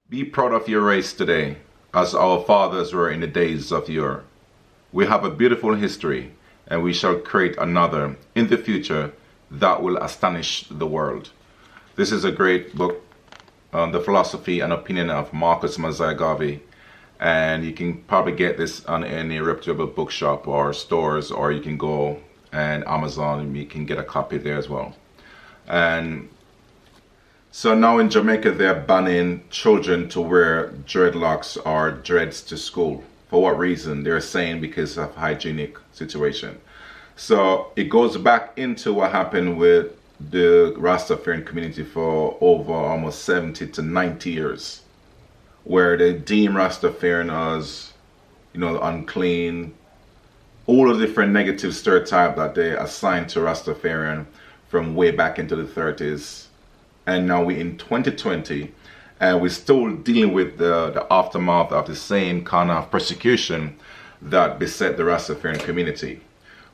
Be proud of your race today, as our fathers were in the days of yore. We have a beautiful history, and we shall create another in the future that will astonish the world. This is a great book on the philosophy and opinion of Marcus Mosiah Garvey, and you can probably get this on any reputable bookshop or stores, or you can go and Amazon and you can get a copy there as well. And so now in Jamaica, they're banning children to wear dreadlocks or dreads to school. For what reason? They're saying because of hygienic situation. So it goes back into what happened with the Rastafarian community for over almost 70 to 90 years, where they deem Rastafarian as, unclean, all the different negative stereotypes that they assigned to Rastafarian from way back into the 30s. And now we're in 2020, and we're still dealing with the aftermath of the same kind of persecution that beset the Rastafarian community.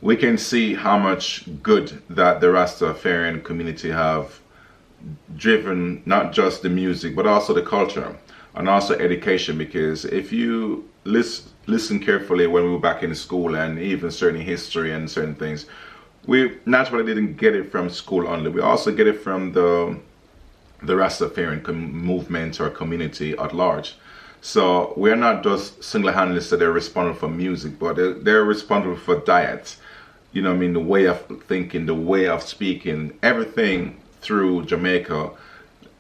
We can see how much good that the Rastafarian community have driven, not just the music, but also the culture and also education. Because if you listen carefully when we were back in school, and even certain history and certain things, we naturally didn't get it from school only. We also get it from the Rastafarian movement or community at large. So we're not just single-handedly say they're responsible for music, but they're responsible for diet. The way of thinking, the way of speaking, everything through Jamaica.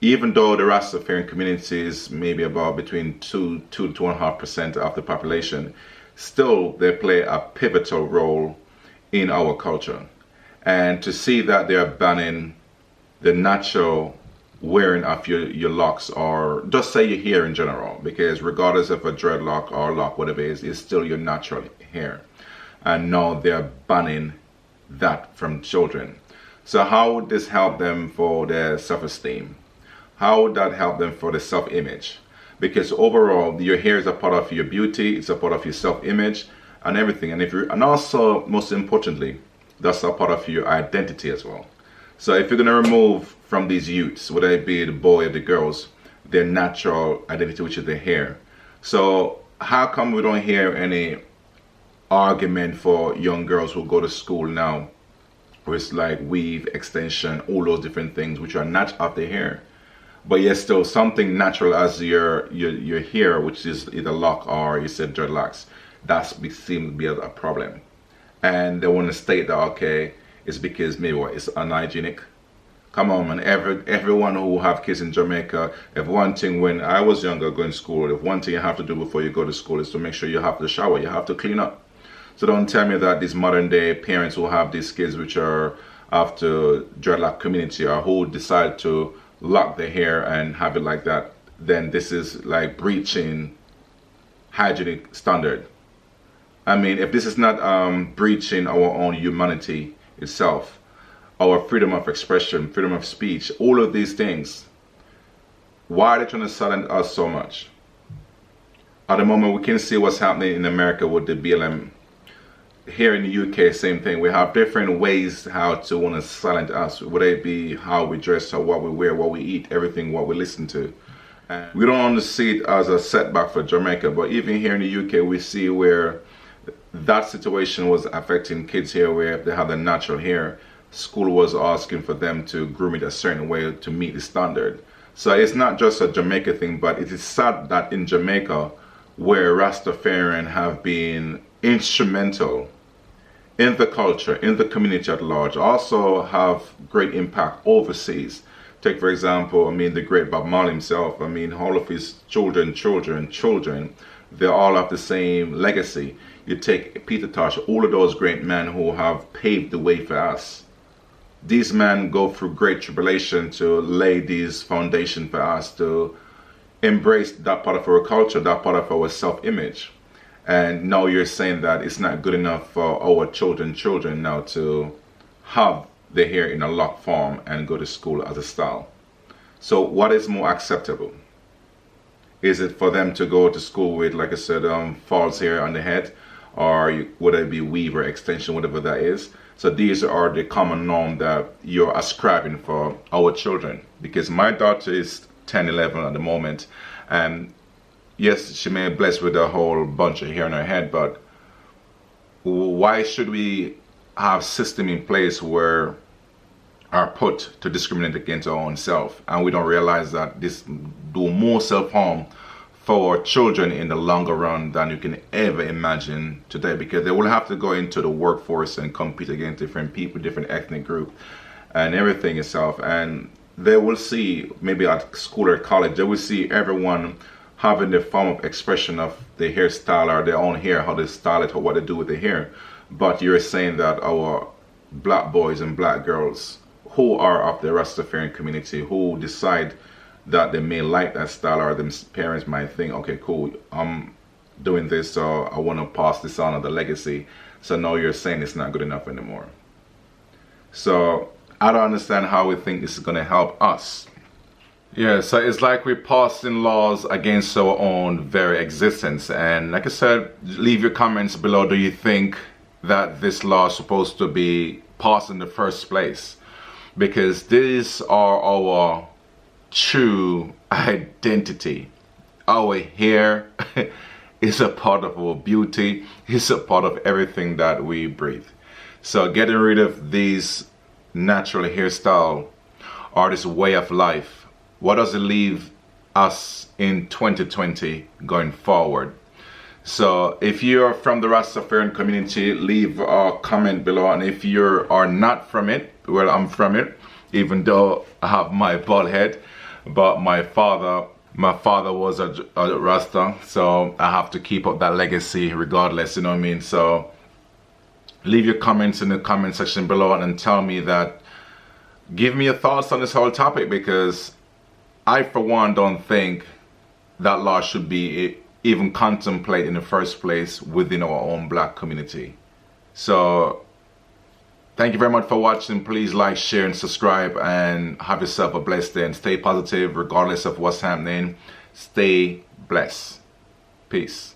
Even though the Rastafarian community is maybe about between 2 to 2.5% of the population, still they play a pivotal role in our culture. And to see that they're banning the natural wearing of your locks, or just say your hair in general, because regardless of a dreadlock or lock, whatever it is, it's still your natural hair. And now they're banning that from children. So how would this help them for their self-esteem? How would that help them for the self-image? Because overall, your hair is a part of your beauty, it's a part of your self-image and everything. And also, most importantly, that's a part of your identity as well. So if you're going to remove from these youths, whether it be the boy or the girls, their natural identity, which is their hair. So how come we don't hear any argument for young girls who go to school now, where it's like weave, extension, all those different things which are not of the hair, but yet still something natural as your hair, which is either lock or you said dreadlocks, that seems to be a problem. And they want to state that, okay, it's because maybe it's unhygienic. Come on, man. Everyone who have kids in Jamaica, if one thing when I was younger going to school, if one thing you have to do before you go to school is to make sure you have to shower, you have to clean up. So don't tell me that these modern day parents who have these kids which are after dreadlock community, or who decide to lock their hair and have it like that, then this is like breaching hygienic standard. I mean, if this is not breaching our own humanity itself, our freedom of expression, freedom of speech, all of these things, why are they trying to silence us so much? At the moment, we can see what's happening in America with the BLM. Here in the UK, same thing. We have different ways how to want to silence us, whether it be how we dress or what we wear, what we eat, everything, what we listen to. And we don't want to see it as a setback for Jamaica, but even here in the UK, we see where that situation was affecting kids here, where if they have the natural hair, school was asking for them to groom it a certain way to meet the standard. So it's not just a Jamaica thing, but it is sad that in Jamaica, where Rastafarian have been instrumental in the culture, in the community at large, also have great impact overseas. Take for example, the great Bob Marley himself, all of his children, they all have the same legacy. You take Peter Tosh, all of those great men who have paved the way for us. These men go through great tribulation to lay these foundation for us to embrace that part of our culture, that part of our self-image. And now you're saying that it's not good enough for our children now to have their hair in a lock form and go to school as a style. So what is more acceptable? Is it for them to go to school with, like I said, false hair on the head, or would it be weave or extension, whatever that is? So these are the common norm that you're ascribing for our children. Because my daughter is 10, 11 at the moment, And yes, she may be blessed with a whole bunch of hair on her head, but why should we have system in place where are put to discriminate against our own self, and we don't realize that this do more self-harm for children in the longer run than you can ever imagine today, because they will have to go into the workforce and compete against different people, different ethnic group and everything itself, and they will see, maybe at school or college, they will see everyone having their form of expression of their hairstyle or their own hair, how they style it or what they do with their hair. But you're saying that our black boys and black girls who are of the Rastafarian community, who decide that they may like that style, or them parents might think, okay, cool, I'm doing this, so I want to pass this on as a legacy. So now you're saying it's not good enough anymore. So I don't understand how we think this is going to help us. Yeah, so it's like we're passing laws against our own very existence. And like I said, leave your comments below. Do you think that this law is supposed to be passed in the first place? Because these are our true identity. Our hair is a part of our beauty. It's a part of everything that we breathe. So getting rid of these natural hairstyle or this way of life, what does it leave us in 2020 going forward? So if you're from the Rastafarian community, leave a comment below. And if you are not from it, well, I'm from it, even though I have my bald head, but my father was a Rasta, so I have to keep up that legacy regardless, you know what I mean? So leave your comments in the comment section below and tell me that, give me your thoughts on this whole topic, because I for one don't think that law should be even contemplated in the first place within our own black community. So thank you very much for watching. Please like, share and subscribe, and have yourself a blessed day, and stay positive regardless of what's happening. Stay blessed. Peace.